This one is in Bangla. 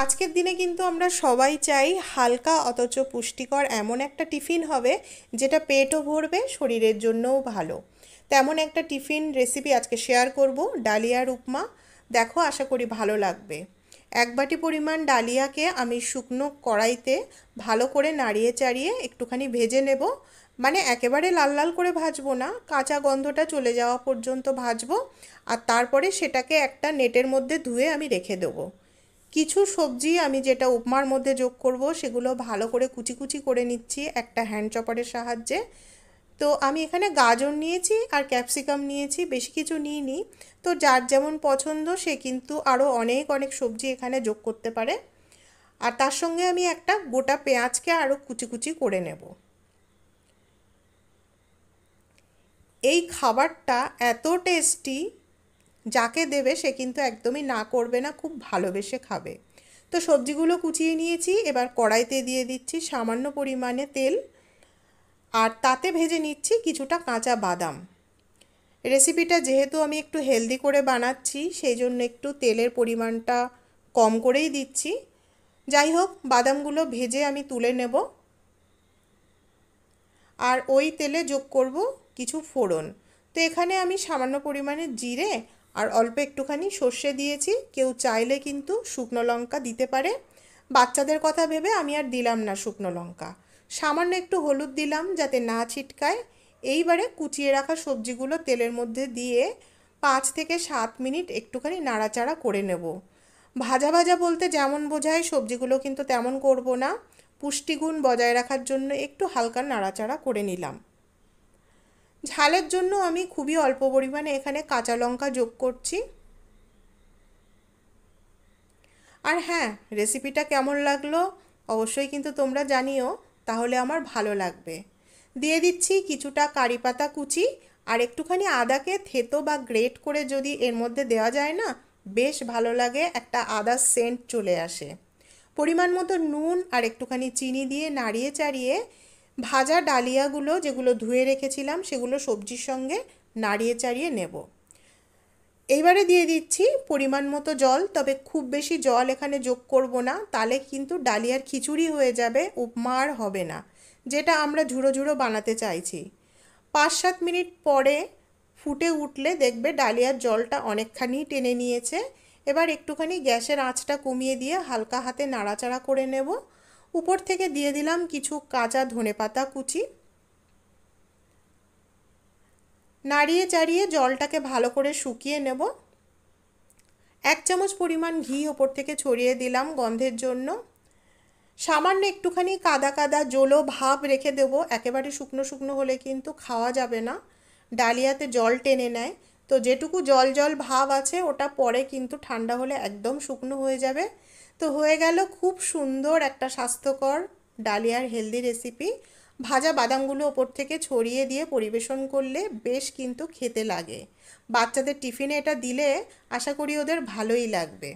আজকের দিনে কিন্তু আমরা সবাই চাই হালকা অথচ পুষ্টিকর এমন একটা টিফিন হবে যেটা পেটও ভরবে, শরীরের জন্যও ভালো। তেমন একটা টিফিন রেসিপি আজকে শেয়ার করব, ডালিয়ার উপমা। দেখো, আশা করি ভালো লাগবে। 1 বাটি পরিমাণ ডালিয়াকে আমি শুকনো কড়াইতে ভালো করে নাড়িয়ে চাড়িয়ে একটুখানি ভেজে নেব। মানে একেবারে লাল লাল করে ভাজবো না, কাঁচা গন্ধটা চলে যাওয়া পর্যন্ত ভাজবো। আর তারপরে সেটাকে একটা নেটের মধ্যে ধুয়ে আমি রেখে দেবো। কিছু সবজি আমি যেটা উপমার মধ্যে যোগ করব সেগুলো ভালো করে কুচি কুচি করে নিচ্ছি একটা হ্যান্ড চপারের সাহায্যে। তো আমি এখানে গাজর নিয়েছি আর ক্যাপসিকাম নিয়েছি, বেশি কিছু নিইনি। তো যার যেমন পছন্দ সে কিন্তু আরও অনেক অনেক সবজি এখানে যোগ করতে পারে। আর তার সঙ্গে আমি একটা গোটা পেঁয়াজকে আরও কুচি কুচি করে নেব। এই খাবারটা এত টেস্টি, যাকে দেবে সে কিন্তু একদমই না করবে না, খুব ভালোবেসে খাবে। তো সবজিগুলো কুচিয়ে নিয়েছি, এবার কড়াইতে দিয়ে দিচ্ছি সামান্য পরিমাণে তেল। আর তাতে ভেজে নিচ্ছি কিছুটা কাঁচা বাদাম। রেসিপিটা যেহেতু আমি একটু হেলদি করে বানাচ্ছি, সেই জন্য একটু তেলের পরিমাণটা কম করেই দিচ্ছি। যাই হোক, বাদামগুলো ভেজে আমি তুলে নেব। আর ওই তেলে যোগ করব কিছু ফোড়ন। তো এখানে আমি সামান্য পরিমাণে জিরে আর অল্প একটুখানি সর্ষে দিয়েছি। কেউ চাইলে কিন্তু শুকনো লঙ্কা দিতে পারে। বাচ্চাদের কথা ভেবে আমি আর দিলাম না শুকনো লঙ্কা। সামান্য একটু হলুদ দিলাম যাতে না ছিটকায়। এইবারে কুচিয়ে রাখা সবজিগুলো তেলের মধ্যে দিয়ে 5 থেকে 7 মিনিট একটুখানি নাড়াচাড়া করে নেব। ভাজা ভাজা বলতে যেমন বোঝায় সবজিগুলো কিন্তু তেমন করব না। পুষ্টিগুণ বজায় রাখার জন্য একটু হালকা নাড়াচাড়া করে নিলাম। ঝালের জন্য আমি খুবই অল্প পরিমাণে এখানে কাঁচা লঙ্কা যোগ করছি। আর হ্যাঁ, রেসিপিটা কেমন লাগলো অবশ্যই কিন্তু তোমরা জানিও, তাহলে আমার ভালো লাগবে। দিয়ে দিচ্ছি কিছুটা কারি পাতা কুচি। আর একটুখানি আদাকে থেতো বা গ্রেট করে যদি এর মধ্যে দেওয়া যায় না, বেশ ভালো লাগে, একটা আদার সেন্ট চলে আসে। পরিমাণ মতো নুন আর একটুখানি চিনি দিয়ে নাড়িয়ে চাড়িয়ে ভাজা ডালিয়াগুলো যেগুলো ধুয়ে রেখেছিলাম সেগুলো সবজির সঙ্গে নাড়িয়ে চাড়িয়ে নেব। এইবারে দিয়ে দিচ্ছি পরিমাণ মতো জল, তবে খুব বেশি জল এখানে যোগ করব না, তাহলে কিন্তু ডালিয়ার খিচুড়ি হয়ে যাবে, উপমা আর হবে না, যেটা আমরা ঝুড়ো ঝুড়ো বানাতে চাইছি। 5-7 মিনিট পরে ফুটে উঠলে দেখবে ডালিয়ার জলটা অনেকখানি টেনে নিয়েছে। এবার একটুখানি গ্যাসের আঁচটা কমিয়ে দিয়ে হালকা হাতে নাড়াচাড়া করে নেব। উপর থেকে দিয়ে দিলাম কিছু কাঁচা ধনেপাতা কুচি। নাড়িয়ে চাড়িয়ে জলটাকে ভালো করে শুকিয়ে নেব। 1 চামচ পরিমাণ ঘি ওপর থেকে ছড়িয়ে দিলাম গন্ধের জন্য। সামান্য একটুখানি কাদা কাদা জলো ভাব রেখে দেব, একেবারে শুকনো শুকনো হলে কিন্তু খাওয়া যাবে না, ডালিয়াতে জল টেনে নেয়। তো যেটুকু জল জল ভাব আছে ওটা পরে কিন্তু ঠান্ডা হলে একদম শুকনো হয়ে যাবে। তো হয়ে গেল খুব সুন্দর একটা স্বাস্থ্যকর ডালিয়ার হেলদি রেসিপি। ভাজা বাদামগুলো ওপর থেকে ছড়িয়ে দিয়ে পরিবেশন করলে বেশ কিন্তু খেতে লাগে। বাচ্চাদের টিফিনে এটা দিলে আশা করি ওদের ভালোই লাগবে।